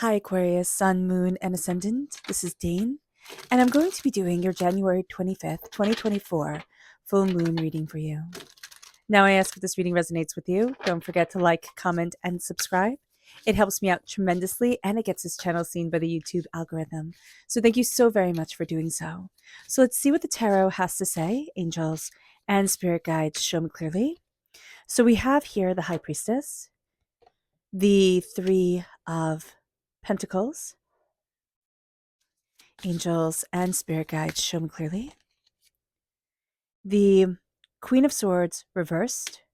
Hi, Aquarius, Sun, Moon, and Ascendant. This is Dane, and I'm going to be doing your January 25th, 2024 full moon reading for you. Now, I ask if this reading resonates with you. Don't forget to like, comment, and subscribe. It helps me out tremendously, and it gets this channel seen by the YouTube algorithm. So thank you so very much for doing so. So let's see what the tarot has to say. Angels and spirit guides, show me clearly. So we have here the High Priestess, the Three of Pentacles, angels and spirit guides, show me clearly. The Queen of Swords reversed,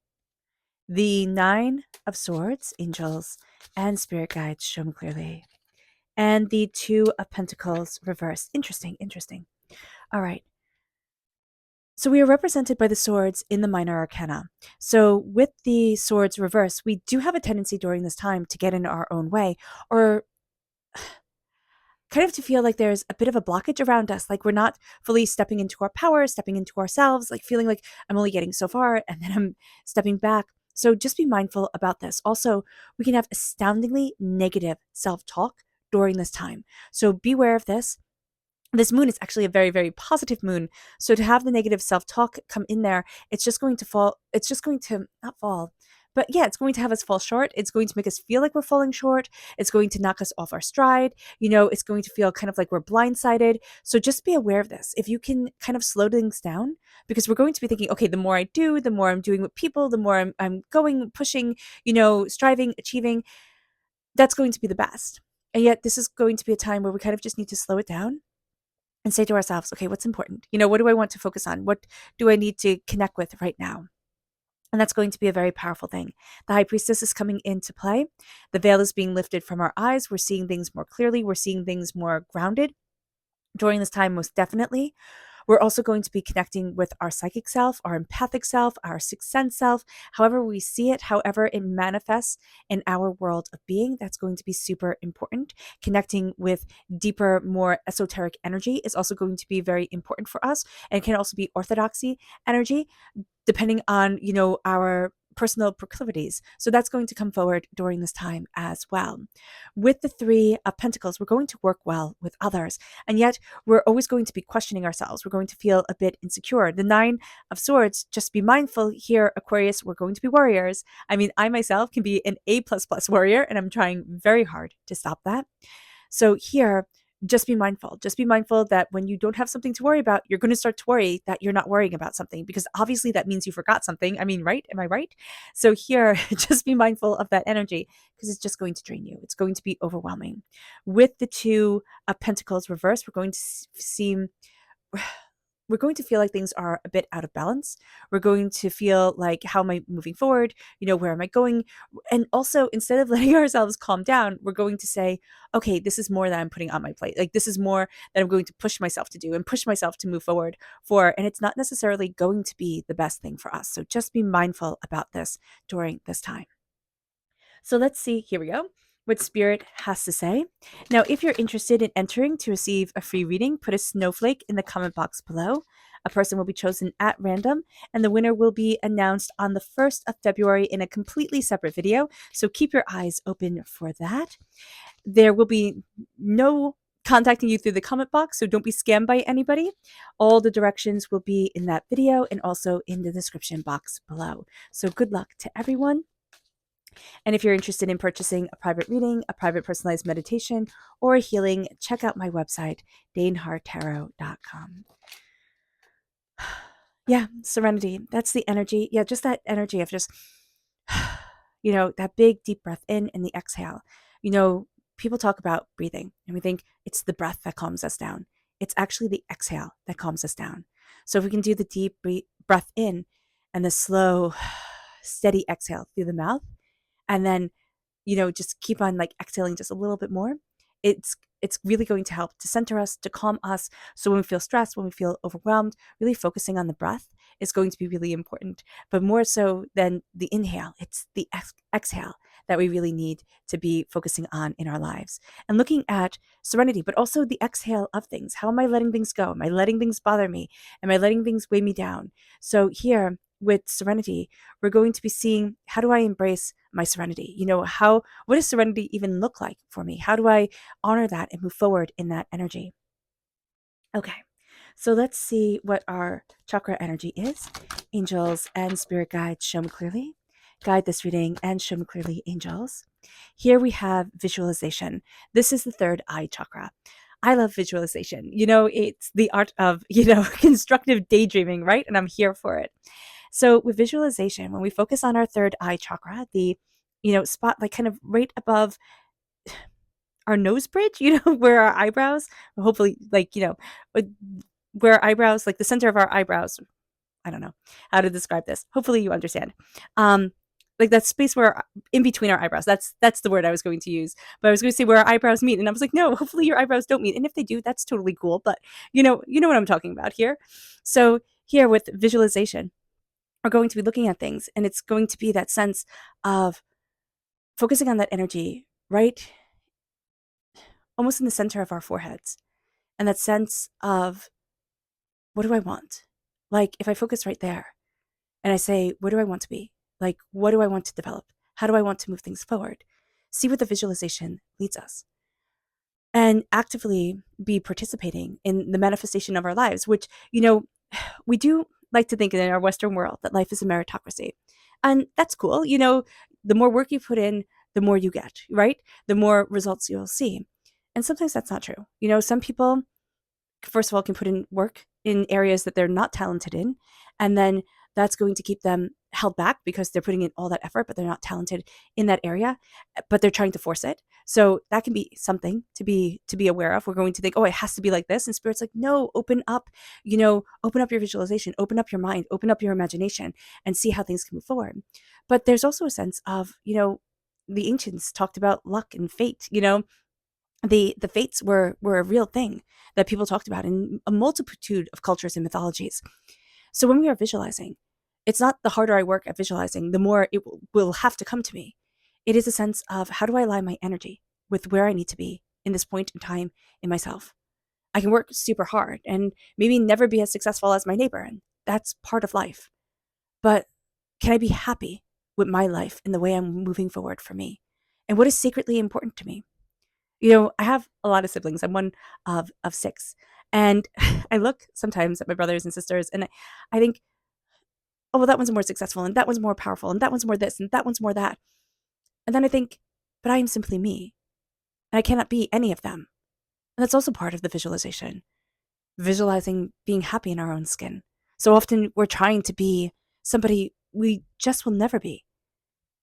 the Nine of Swords, angels and spirit guides, show me clearly, and the Two of Pentacles reversed. Interesting. All right. So we are represented by the swords in the minor arcana. So with the swords reversed, we do have a tendency during this time to get in our own way, or kind of to feel like there's a bit of a blockage around us, like we're not fully stepping into our power, stepping into ourselves, like feeling like I'm only getting so far and then I'm stepping back. So just be mindful about this. Also, we can have astoundingly negative self-talk during this time. So beware of this. This moon is actually a very, very positive moon. So to have the negative self-talk come in there, it's just going to fall. It's just going to not fall. But yeah, it's going to have us fall short. It's going to make us feel like we're falling short. It's going to knock us off our stride. It's going to feel kind of like we're blindsided. So just be aware of this. If you can kind of slow things down, because we're going to be thinking, okay, the more I do, the more I'm doing with people, the more I'm going, pushing, striving, achieving, that's going to be the best. And yet this is going to be a time where we kind of just need to slow it down and say to ourselves, okay, what's important? What do I want to focus on? What do I need to connect with right now? And that's going to be a very powerful thing. The High Priestess is coming into play. The veil is being lifted from our eyes. We're seeing things more clearly. We're seeing things more grounded during this time, most definitely. We're also going to be connecting with our psychic self, our empathic self, our sixth sense self, however we see it, however it manifests in our world of being. That's going to be super important. Connecting with deeper, more esoteric energy is also going to be very important for us, and can also be orthodoxy energy, depending on, our personal proclivities. So that's going to come forward during this time as well. With the Three of Pentacles, we're going to work well with others, and yet we're always going to be questioning ourselves. We're going to feel a bit insecure. The Nine of Swords, just be mindful here, Aquarius, we're going to be warriors. I mean, I myself can be an A++ warrior, and I'm trying very hard to stop that. So here, just be mindful. Just be mindful that when you don't have something to worry about, you're going to start to worry that you're not worrying about something, because obviously that means you forgot something. I mean, right? Am I right? So here, just be mindful of that energy, because it's just going to drain you. It's going to be overwhelming. With the Two of Pentacles reversed, we're going to feel like things are a bit out of balance. We're going to feel like, how am I moving forward? Where am I going? And also, instead of letting ourselves calm down, we're going to say, okay, this is more that I'm putting on my plate. Like, this is more that I'm going to push myself to do and push myself to move forward for. And it's not necessarily going to be the best thing for us. So just be mindful about this during this time. So let's see, here we go, what Spirit has to say. Now, if you're interested in entering to receive a free reading, put a snowflake in the comment box below. A person will be chosen at random, and the winner will be announced on the 1st of February in a completely separate video. So keep your eyes open for that. There will be no contacting you through the comment box, so don't be scammed by anybody. All the directions will be in that video and also in the description box below. So good luck to everyone. And if you're interested in purchasing a private reading, a private personalized meditation, or a healing, check out my website, daneharttarot.com. Yeah, serenity. That's the energy. Yeah, just that energy of just, that big deep breath in and the exhale. People talk about breathing and we think it's the breath that calms us down. It's actually the exhale that calms us down. So if we can do the deep breath in and the slow, steady exhale through the mouth, and then, just keep on like exhaling just a little bit more, it's really going to help to center us, to calm us. So when we feel stressed, when we feel overwhelmed, really focusing on the breath is going to be really important. But more so than the inhale, it's the exhale that we really need to be focusing on in our lives. And looking at serenity, but also the exhale of things. How am I letting things go? Am I letting things bother me? Am I letting things weigh me down? So here, with serenity, we're going to be seeing, how do I embrace my serenity? What does serenity even look like for me? How do I honor that and move forward in that energy? Okay, so let's see what our chakra energy is. Angels and spirit guides, show me clearly. Guide this reading and show me clearly, angels. Here we have visualization. This is the third eye chakra. I love visualization. It's the art of, constructive daydreaming, right? And I'm here for it. So with visualization, when we focus on our third eye chakra, the, spot like kind of right above our nose bridge, where our eyebrows, hopefully, where our eyebrows, like the center of our eyebrows, I don't know how to describe this. Hopefully you understand. Like that space where in between our eyebrows, that's the word I was going to use, but I was going to say where our eyebrows meet. And I was like, no, hopefully your eyebrows don't meet. And if they do, that's totally cool. But you know what I'm talking about here. So here with visualization, we're going to be looking at things, and it's going to be that sense of focusing on that energy, right? Almost in the center of our foreheads. And that sense of, what do I want? Like if I focus right there and I say, what do I want to be? Like, what do I want to develop? How do I want to move things forward? See where the visualization leads us. And actively be participating in the manifestation of our lives, which, we do like to think in our Western world that life is a meritocracy. And that's cool. The more work you put in, the more you get, right? The more results you'll see. And sometimes that's not true. Some people, first of all, can put in work in areas that they're not talented in. And then that's going to keep them held back because they're putting in all that effort, but they're not talented in that area, but they're trying to force it. So that can be something to be aware of. We're going to think, oh, it has to be like this. And Spirit's like, no, open up your visualization, open up your mind, open up your imagination, and see how things can move forward. But there's also a sense of, the ancients talked about luck and fate. The fates were a real thing that people talked about in a multitude of cultures and mythologies. So when we are visualizing, it's not the harder I work at visualizing, the more it will have to come to me. It is a sense of, how do I align my energy with where I need to be in this point in time in myself? I can work super hard and maybe never be as successful as my neighbor, and that's part of life. But can I be happy with my life and the way I'm moving forward for me? And what is sacredly important to me? I have a lot of siblings. I'm one of six. And I look sometimes at my brothers and sisters and I think, oh, well, that one's more successful and that one's more powerful and that one's more this and that one's more that. And then I think, but I am simply me and I cannot be any of them. And that's also part of the visualization, visualizing being happy in our own skin. So often we're trying to be somebody we just will never be.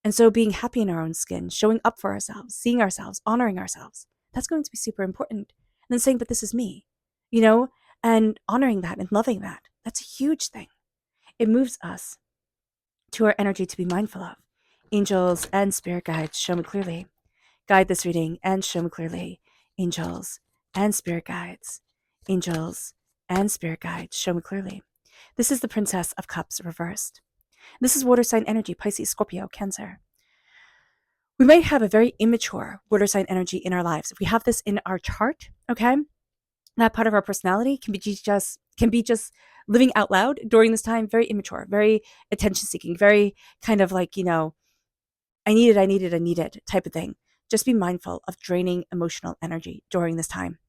And so being happy in our own skin, showing up for ourselves, seeing ourselves, honoring ourselves, that's going to be super important. And then saying, but this is me, and honoring that and loving that. That's a huge thing. It moves us to our energy to be mindful of. Angels and spirit guides, show me clearly. Guide this reading and show me clearly. Angels and spirit guides. Angels and spirit guides, show me clearly. This is the Princess of Cups reversed. This is water sign energy, Pisces, Scorpio, Cancer. We might have a very immature water sign energy in our lives. If we have this in our chart, okay, that part of our personality can be just living out loud during this time, very immature, very attention seeking, very kind of like, I need it type of thing. Just be mindful of draining emotional energy during this time.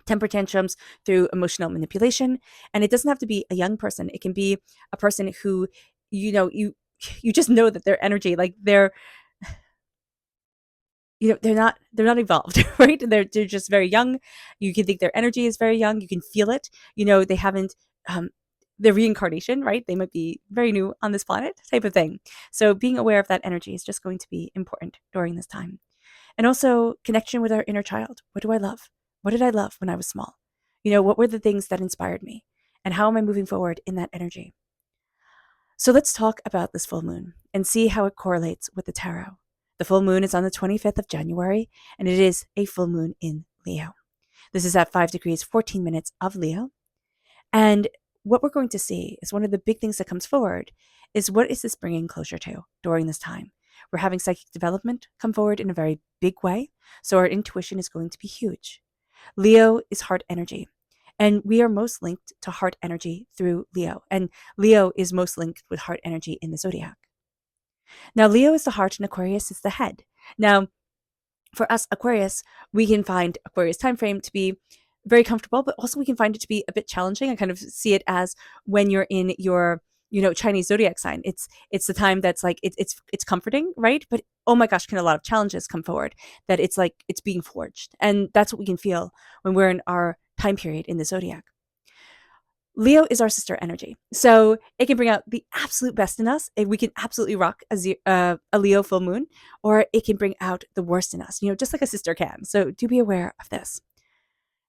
Temper tantrums through emotional manipulation. And it doesn't have to be a young person. It can be a person who, you just know that their energy, like they're not evolved, right? They're just very young. You can think their energy is very young. You can feel it. They haven't, their reincarnation, right? They might be very new on this planet type of thing. So being aware of that energy is just going to be important during this time. And also connection with our inner child. What do I love? What did I love when I was small? What were the things that inspired me? And how am I moving forward in that energy? So let's talk about this full moon and see how it correlates with the tarot. The full moon is on the 25th of January, and it is a full moon in Leo. This is at 5 degrees, 14 minutes of Leo. And what we're going to see is one of the big things that comes forward is, what is this bringing closure to during this time? We're having psychic development come forward in a very big way, so our intuition is going to be huge. Leo is heart energy, And we are most linked to heart energy through Leo. And Leo is most linked with heart energy in the zodiac. Now, Leo is the heart and Aquarius is the head. Now, for us Aquarius, we can find Aquarius time frame to be very comfortable, but also we can find it to be a bit challenging. I kind of see it as when you're in your Chinese zodiac sign. It's the time that's like it's comforting, right? But oh my gosh, can a lot of challenges come forward that it's like it's being forged, and that's what we can feel when we're in our time period in the zodiac. Leo is our sister energy. So it can bring out the absolute best in us. We can absolutely rock a Leo full moon, or it can bring out the worst in us, just like a sister can. So do be aware of this.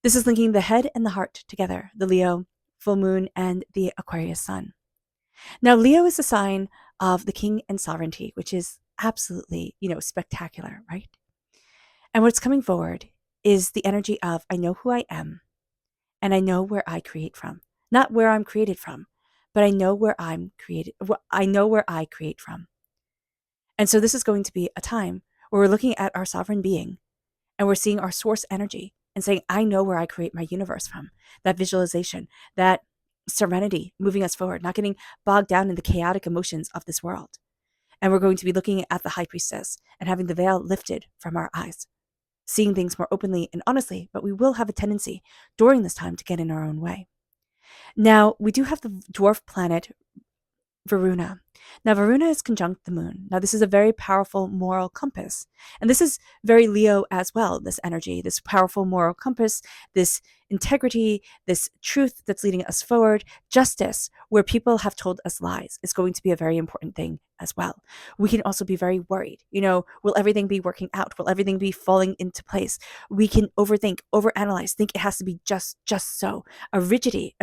This is linking the head and the heart together, the Leo full moon and the Aquarius sun. Now, Leo is a sign of the king and sovereignty, which is absolutely, spectacular, right? And what's coming forward is the energy of I know who I am and I know where I create from. Not where I'm created from, but I know where I'm created. I know where I create from. And so this is going to be a time where we're looking at our sovereign being and we're seeing our source energy and saying, I know where I create my universe from. That visualization, that serenity moving us forward, not getting bogged down in the chaotic emotions of this world. And we're going to be looking at the high priestess and having the veil lifted from our eyes, seeing things more openly and honestly, but we will have a tendency during this time to get in our own way. Now, we do have the dwarf planet Varuna. Now, Varuna is conjunct the moon. Now, this is a very powerful moral compass. And this is very Leo as well, this energy, this powerful moral compass, this integrity, this truth that's leading us forward, justice, where people have told us lies is going to be a very important thing as well. We can also be very worried. Will everything be working out? Will everything be falling into place? We can overthink, overanalyze, think it has to be just so. A rigidity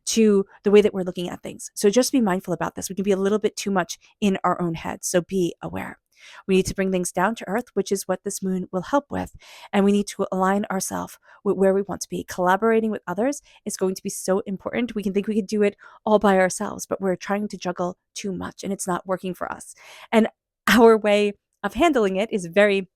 to the way that we're looking at things. So just be mindful about this. We can be a little bit too much in our own heads. So be aware. We need to bring things down to earth, which is what this moon will help with. And we need to align ourselves with where we want to be. Collaborating with others is going to be so important. We can think we could do it all by ourselves, but we're trying to juggle too much and it's not working for us. And our way of handling it is very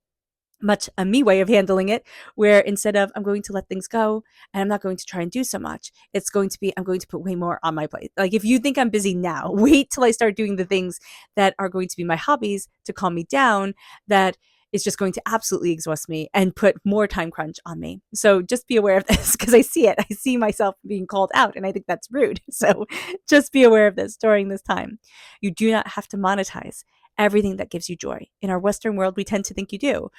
much a me way of handling it, where instead of I'm going to let things go and I'm not going to try and do so much, it's going to be I'm going to put way more on my plate. Like if you think I'm busy now, wait till I start doing the things that are going to be my hobbies to calm me down, that is just going to absolutely exhaust me and put more time crunch on me. So just be aware of this because I see it. I see myself being called out and I think that's rude. So just be aware of this during this time. You do not have to monetize everything that gives you joy. In our Western world, we tend to think you do.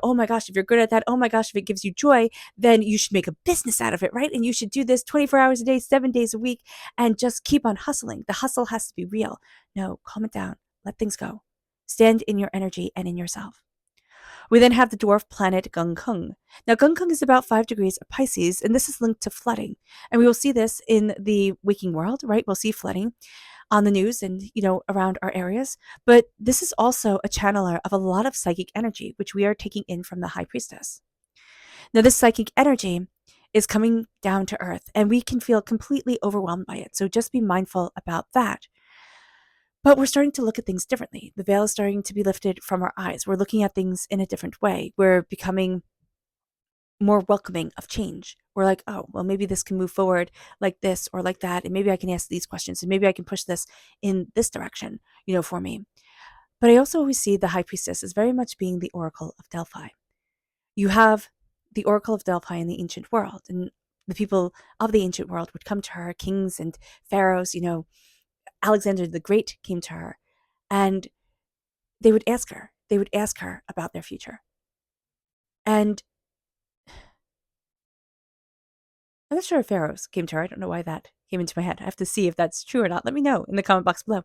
Oh my gosh, if you're good at that, oh my gosh, if it gives you joy, then you should make a business out of it, right? And you should do this 24 hours a day, 7 days a week, and just keep on hustling. The hustle has to be real. No, calm it down. Let things go. Stand in your energy and in yourself. We then have the dwarf planet Gungkung. Now, Gungkung is about 5 degrees of Pisces, and this is linked to flooding. And we will see this in the waking world, right? We'll see flooding on the news and, around our areas. But this is also a channeler of a lot of psychic energy, which we are taking in from the high priestess. Now, this psychic energy is coming down to earth, and we can feel completely overwhelmed by it. So just be mindful about that. But we're starting to look at things differently. The veil is starting to be lifted from our eyes. We're looking at things in a different way. We're becoming more welcoming of change. We're like, oh, well, maybe this can move forward like this or like that. And maybe I can ask these questions and maybe I can push this in this direction, for me. But I also always see the high priestess as very much being the oracle of Delphi. You have the oracle of Delphi in the ancient world, and the people of the ancient world would come to her, kings and pharaohs, Alexander the Great came to her, and they would ask her about their future. And I'm not sure if pharaohs came to her. I don't know why that came into my head. I have to see if that's true or not. Let me know in the comment box below.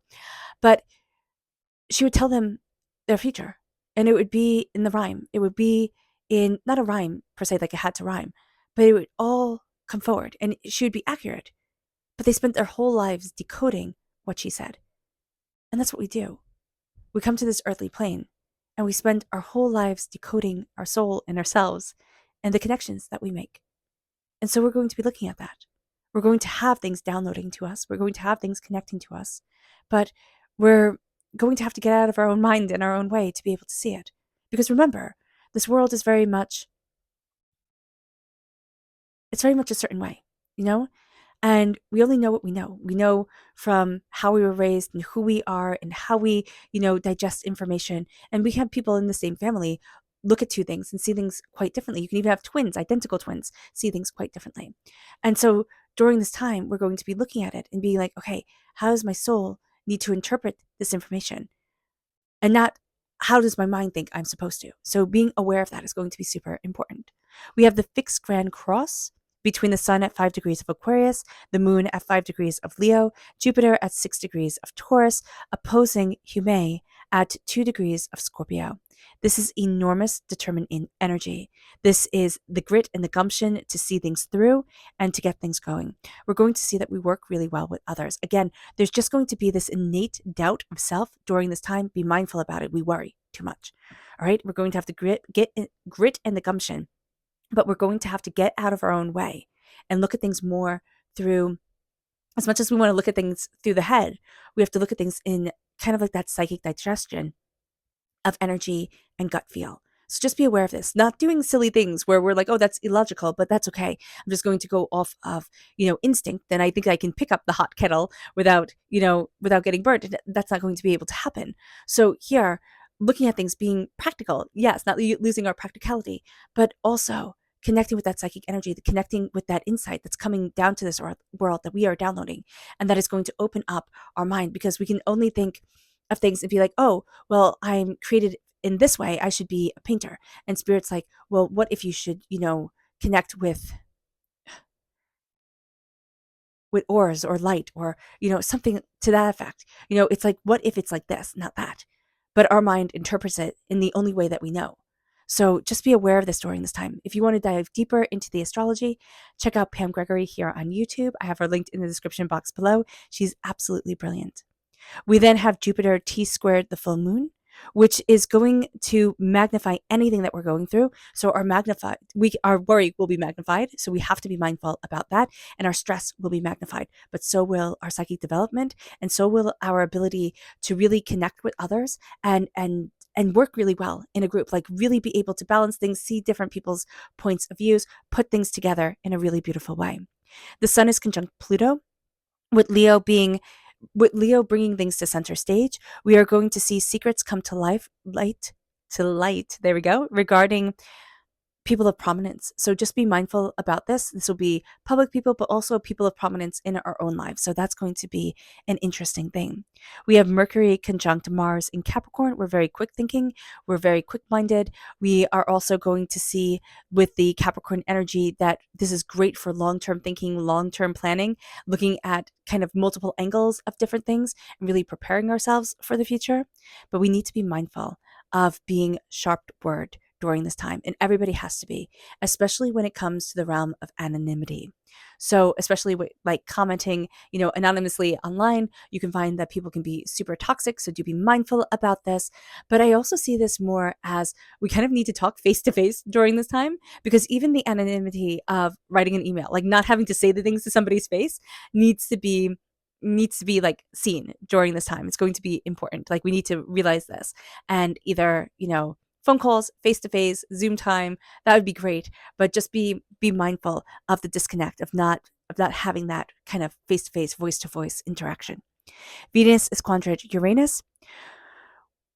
But she would tell them their future, and it would be in the rhyme. It would be in, not a rhyme per se, like it had to rhyme, but it would all come forward, and she would be accurate. But they spent their whole lives decoding what she said. And that's what we do. We come to this earthly plane, and we spend our whole lives decoding our soul and ourselves and the connections that we make. And so we're going to be looking at that. We're going to have things downloading to us. We're going to have things connecting to us. But we're going to have to get out of our own mind and our own way to be able to see it. Because remember, this world is very much it's very much a certain way, you know? And we only know what we know. We know from how we were raised and who we are and how we, digest information. And we have people in the same family look at two things and see things quite differently. You can even have twins, identical twins, see things quite differently. And so during this time, we're going to be looking at it and being like, okay, how does my soul need to interpret this information? And not how does my mind think I'm supposed to? So being aware of that is going to be super important. We have the fixed grand cross between the sun at 5 degrees of Aquarius, the moon at 5 degrees of Leo, Jupiter at 6 degrees of Taurus, opposing Hume at 2 degrees of Scorpio. This is enormous determined in energy. This is the grit and the gumption to see things through and to get things going. We're going to see that we work really well with others. Again, there's just going to be this innate doubt of self during this time. Be mindful about it. We worry too much. All right. We're going to have to grit and the gumption, but we're going to have to get out of our own way and look at things more through, as much as we want to look at things through the head, we have to look at things in kind of like that psychic digestion of energy and gut feel. So just be aware of this, not doing silly things where we're like, oh, that's illogical, but that's okay. I'm just going to go off of, instinct. Then I think I can pick up the hot kettle without getting burnt. That's not going to be able to happen. So here, looking at things being practical, yes, not losing our practicality, but also connecting with that psychic energy, connecting with that insight that's coming down to this world that we are downloading, and that is going to open up our mind, because we can only think of things and be like, oh, well, I'm created in this way, I should be a painter. And Spirit's like, well, what if you should, connect with ores or light, or, something to that effect. It's like, what if it's like this, not that? But our mind interprets it in the only way that we know. So just be aware of this during this time. If you want to dive deeper into the astrology, check out Pam Gregory here on YouTube. I have her linked in the description box below. She's absolutely brilliant. We then have Jupiter T squared the full moon, which is going to magnify anything that we're going through. So our worry will be magnified. So we have to be mindful about that. And our stress will be magnified, but so will our psychic development. And so will our ability to really connect with others and work really well in a group, like really be able to balance things, see different people's points of views, put things together in a really beautiful way. The sun is conjunct Pluto, with Leo bringing things to center stage. We are going to see secrets come to light. There we go. Regarding people of prominence. So just be mindful about this. This will be public people, but also people of prominence in our own lives. So that's going to be an interesting thing. We have Mercury conjunct Mars in Capricorn. We're very quick thinking. We're very quick minded. We are also going to see with the Capricorn energy that this is great for long-term thinking, long-term planning, looking at kind of multiple angles of different things and really preparing ourselves for the future. But we need to be mindful of being sharp-worded during this time. And everybody has to be, especially when it comes to the realm of anonymity. So especially with like commenting, anonymously online, you can find that people can be super toxic. So do be mindful about this. But I also see this more as we kind of need to talk face to face during this time, because even the anonymity of writing an email, like not having to say the things to somebody's face, needs to be like seen during this time. It's going to be important. Like we need to realize this, and either, phone calls, face-to-face, Zoom time, that would be great. But just be mindful of the disconnect of not having that kind of face-to-face, voice-to-voice interaction. Venus is quadrant Uranus.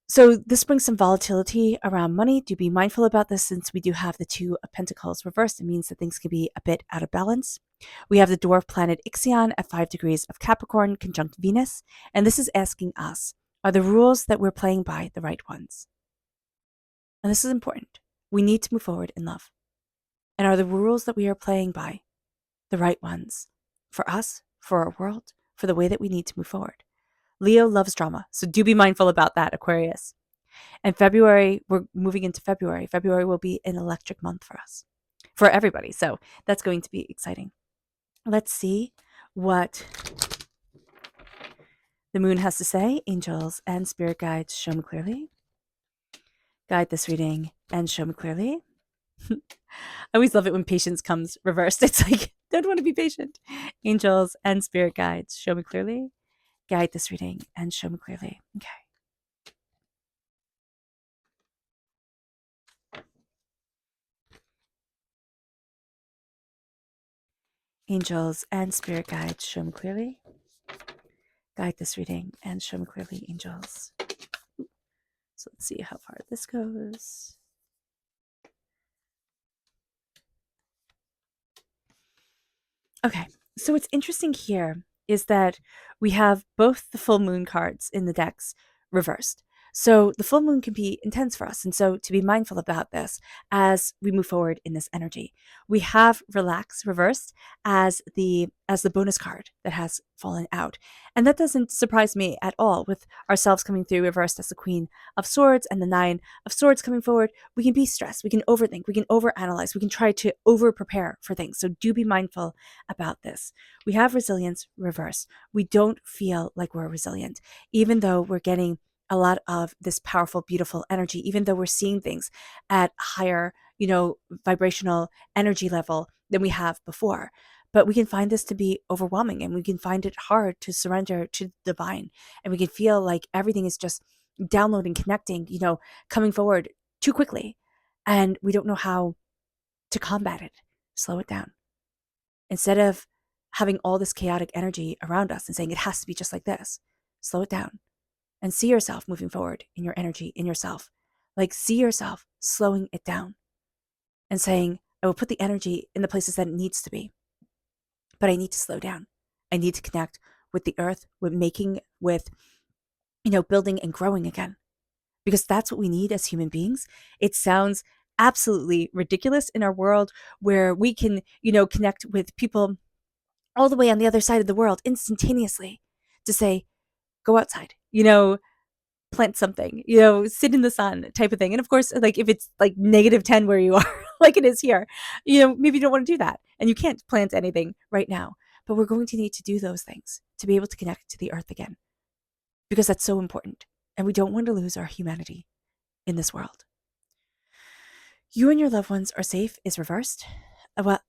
So this brings some volatility around money. Do be mindful about this, since we do have the Two of Pentacles reversed. It means that things can be a bit out of balance. We have the dwarf planet Ixion at 5 degrees of Capricorn conjunct Venus. And this is asking us, are the rules that we're playing by the right ones? And this is important. We need to move forward in love. And are the rules that we are playing by the right ones for us, for our world, for the way that we need to move forward? Leo loves drama, so do be mindful about that, Aquarius. And February, we're moving into February. February will be an electric month for us, for everybody. So that's going to be exciting. Let's see what the moon has to say. Angels and spirit guides, show me clearly. Guide this reading and show me clearly. I always love it when patience comes reversed. It's like, don't want to be patient. Angels and spirit guides, show me clearly. Guide this reading and show me clearly. Okay. Angels and spirit guides, show me clearly. Guide this reading and show me clearly, angels. So let's see how far this goes. Okay, so what's interesting here is that we have both the full moon cards in the decks reversed. So the full moon can be intense for us. And so to be mindful about this as we move forward in this energy. We have relax reversed as the bonus card that has fallen out. And that doesn't surprise me at all with ourselves coming through reversed as the Queen of Swords and the Nine of Swords coming forward. We can be stressed, we can overthink, we can overanalyze, we can try to over prepare for things. So do be mindful about this. We have resilience reverse. We don't feel like we're resilient, even though we're getting a lot of this powerful, beautiful energy, even though we're seeing things at higher, vibrational energy level than we have before. But we can find this to be overwhelming, and we can find it hard to surrender to the divine. And we can feel like everything is just downloading, connecting, coming forward too quickly. And we don't know how to combat it. Slow it down. Instead of having all this chaotic energy around us and saying it has to be just like this, slow it down and see yourself moving forward in your energy, in yourself. Like, see yourself slowing it down and saying, I will put the energy in the places that it needs to be, but I need to slow down. I need to connect with the earth, with building and growing again, because that's what we need as human beings. It sounds absolutely ridiculous in our world where we can, connect with people all the way on the other side of the world instantaneously to say, go outside, plant something, sit in the sun type of thing. And of course, like if it's like -10 where you are, like it is here, maybe you don't want to do that. And you can't plant anything right now, but we're going to need to do those things to be able to connect to the earth again, because that's so important. And we don't want to lose our humanity in this world. You and your loved ones are safe is reversed,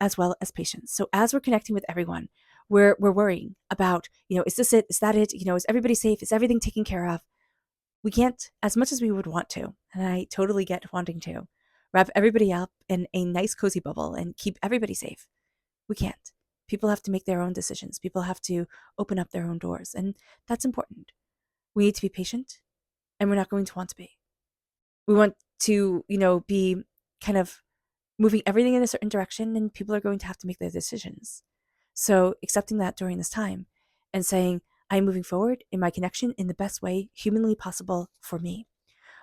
as well as patience. So as we're connecting with everyone, we're worrying about, is this it? Is that it? Is everybody safe? Is everything taken care of? We can't, as much as we would want to, and I totally get wanting to, wrap everybody up in a nice cozy bubble and keep everybody safe. We can't. People have to make their own decisions. People have to open up their own doors, and that's important. We need to be patient, and we're not going to want to be. We want to, be kind of moving everything in a certain direction, and people are going to have to make their decisions. So accepting that during this time and saying, I'm moving forward in my connection in the best way humanly possible for me.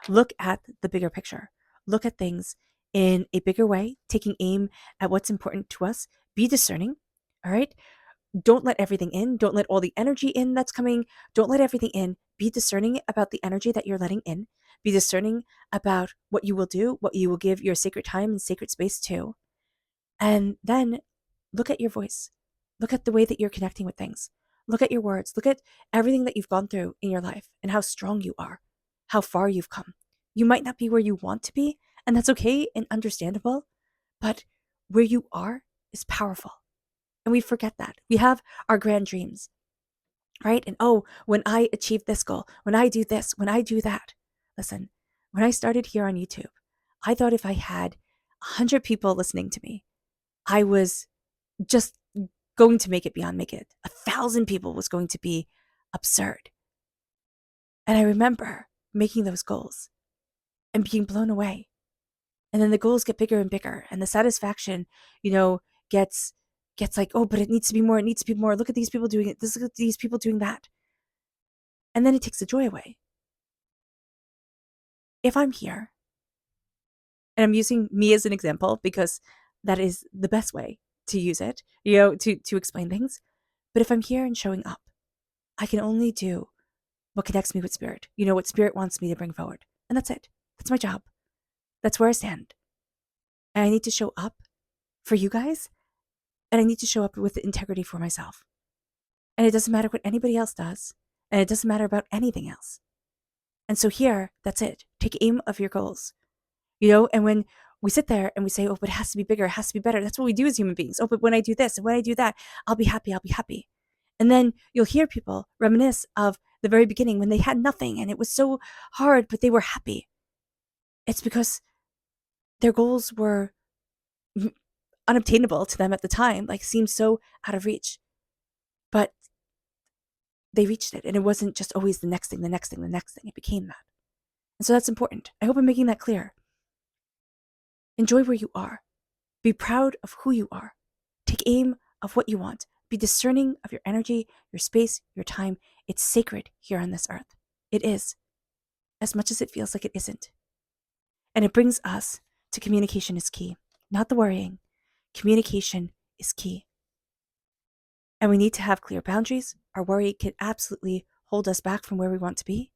Look at the bigger picture. Look at things in a bigger way, taking aim at what's important to us. Be discerning, all right? Don't let everything in. Don't let all the energy in that's coming. Don't let everything in. Be discerning about the energy that you're letting in. Be discerning about what you will do, what you will give your sacred time and sacred space to. And then look at your voice. Look at the way that you're connecting with things. Look at your words. Look at everything that you've gone through in your life and how strong you are, how far you've come. You might not be where you want to be, and that's okay and understandable, but where you are is powerful. And we forget that. We have our grand dreams, right? And when I achieve this goal, when I do this, when I do that. Listen, when I started here on YouTube, I thought if I had 100 people listening to me, I was just going to make it beyond make it. 1,000 people was going to be absurd. And I remember making those goals and being blown away. And then the goals get bigger and bigger, and the satisfaction, gets like, oh, but it needs to be more. It needs to be more. Look at these people doing it. Look at these people doing that. And then it takes the joy away. If I'm here, and I'm using me as an example because that is the best way to use it, to explain things. But if I'm here and showing up, I can only do what connects me with spirit, what spirit wants me to bring forward. And that's it. That's my job. That's where I stand. And I need to show up for you guys, and I need to show up with integrity for myself. And it doesn't matter what anybody else does, and it doesn't matter about anything else. And so here, that's it. Take aim of your goals, and when we sit there and we say, oh, but it has to be bigger, it has to be better. That's what we do as human beings. Oh, but when I do this and when I do that, I'll be happy. And then you'll hear people reminisce of the very beginning when they had nothing and it was so hard, but they were happy. It's because their goals were unobtainable to them at the time, like seemed so out of reach. But they reached it, and it wasn't just always the next thing, the next thing, the next thing. It became that. And so that's important. I hope I'm making that clear. Enjoy where you are. Be proud of who you are. Take aim of what you want. Be discerning of your energy, your space, your time. It's sacred here on this earth. It is, as much as it feels like it isn't. And it brings us to communication is key, not the worrying. Communication is key. And we need to have clear boundaries. Our worry can absolutely hold us back from where we want to be.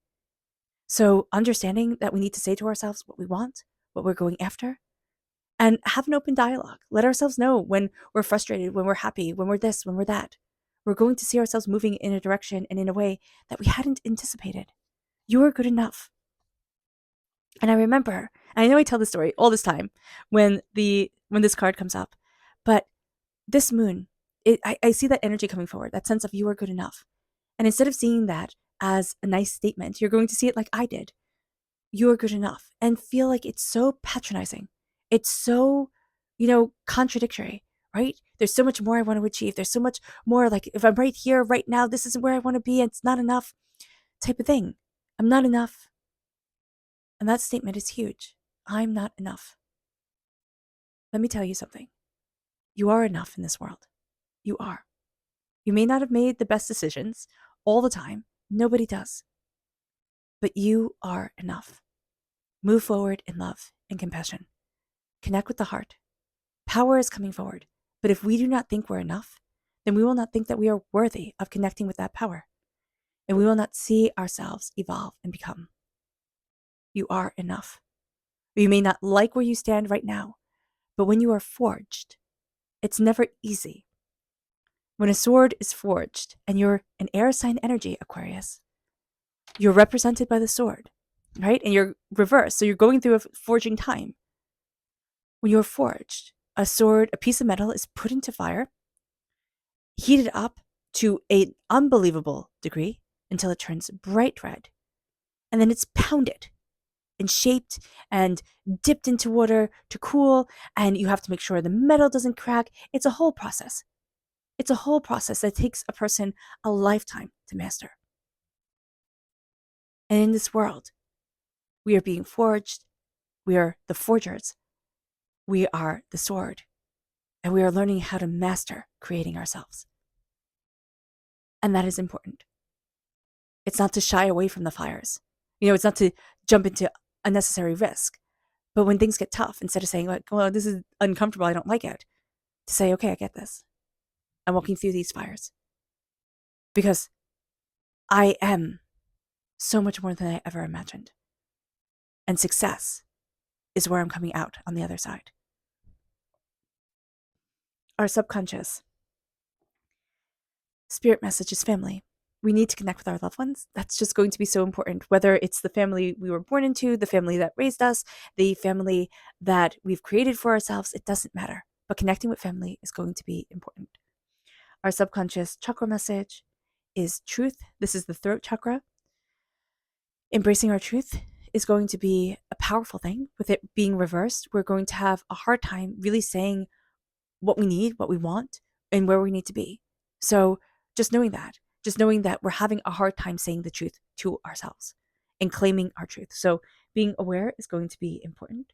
So understanding that we need to say to ourselves what we want, what we're going after, and have an open dialogue. Let ourselves know when we're frustrated, when we're happy, when we're this, when we're that. We're going to see ourselves moving in a direction and in a way that we hadn't anticipated. You are good enough. And I remember, and I know I tell this story all this time when this card comes up, but this moon, I see that energy coming forward, that sense of you are good enough. And instead of seeing that as a nice statement, you're going to see it like I did. You are good enough, and feel like it's so patronizing. It's so, contradictory, right? There's so much more I want to achieve. There's so much more, like, if I'm right here, right now, this isn't where I want to be, and it's not enough type of thing. I'm not enough. And that statement is huge. I'm not enough. Let me tell you something. You are enough in this world. You are. You may not have made the best decisions all the time. Nobody does. But you are enough. Move forward in love and compassion. Connect with the heart. Power is coming forward. But if we do not think we're enough, then we will not think that we are worthy of connecting with that power. And we will not see ourselves evolve and become. You are enough. You may not like where you stand right now, but when you are forged, it's never easy. When a sword is forged, and you're an air sign energy, Aquarius, you're represented by the sword, right? And you're reversed, so you're going through a forging time. When you're forged, a sword, a piece of metal is put into fire, heated up to an unbelievable degree until it turns bright red. And then it's pounded and shaped and dipped into water to cool, and you have to make sure the metal doesn't crack. It's a whole process. It's a whole process that takes a person a lifetime to master. And in this world, we are being forged. We are the forgers. We are the sword. And we are learning how to master creating ourselves. And that is important. It's not to shy away from the fires. It's not to jump into unnecessary risk. But when things get tough, instead of saying, like, well, this is uncomfortable, I don't like it, to say, okay, I get this. I'm walking through these fires. Because I am so much more than I ever imagined. And success is where I'm coming out on the other side. Our subconscious spirit message is family. We need to connect with our loved ones. That's just going to be so important, whether it's the family we were born into, the family that raised us, the family that we've created for ourselves. It doesn't matter. But connecting with family is going to be important. Our subconscious chakra message is truth. This is the throat chakra. Embracing our truth is going to be a powerful thing. With it being reversed, we're going to have a hard time really saying what we need, what we want, and where we need to be. So just knowing that we're having a hard time saying the truth to ourselves and claiming our truth. So being aware is going to be important.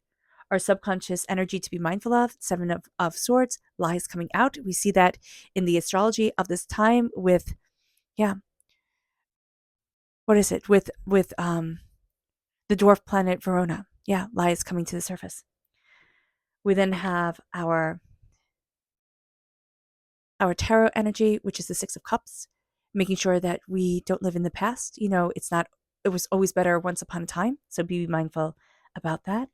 Our subconscious energy to be mindful of, Seven of Swords, lies coming out. We see that in the astrology of this time with, what is it? With the dwarf planet Verona. Lies coming to the surface. We then have our tarot energy, which is the Six of Cups, making sure that we don't live in the past. It was always better once upon a time. So be mindful about that.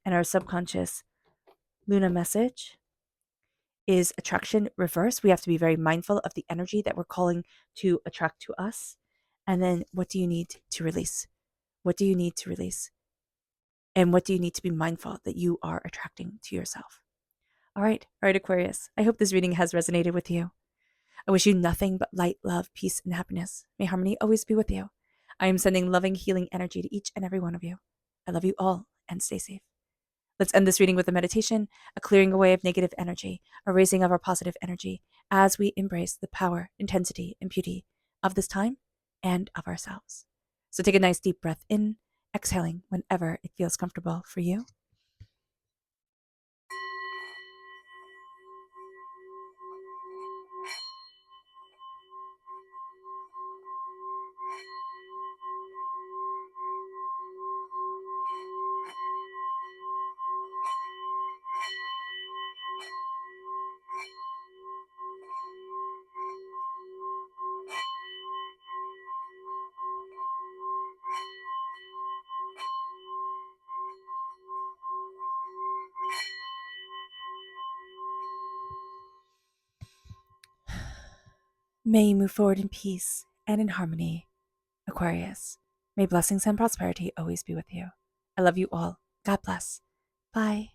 And our subconscious Luna message is attraction reverse. We have to be very mindful of the energy that we're calling to attract to us. And then what do you need to release? What do you need to release? And what do you need to be mindful that you are attracting to yourself? All right, Aquarius. I hope this reading has resonated with you. I wish you nothing but light, love, peace, and happiness. May harmony always be with you. I am sending loving, healing energy to each and every one of you. I love you all, and stay safe. Let's end this reading with a meditation, a clearing away of negative energy, a raising of our positive energy as we embrace the power, intensity, and beauty of this time and of ourselves. So take a nice deep breath in, exhaling whenever it feels comfortable for you. May you move forward in peace and in harmony, Aquarius. May blessings and prosperity always be with you. I love you all. God bless. Bye.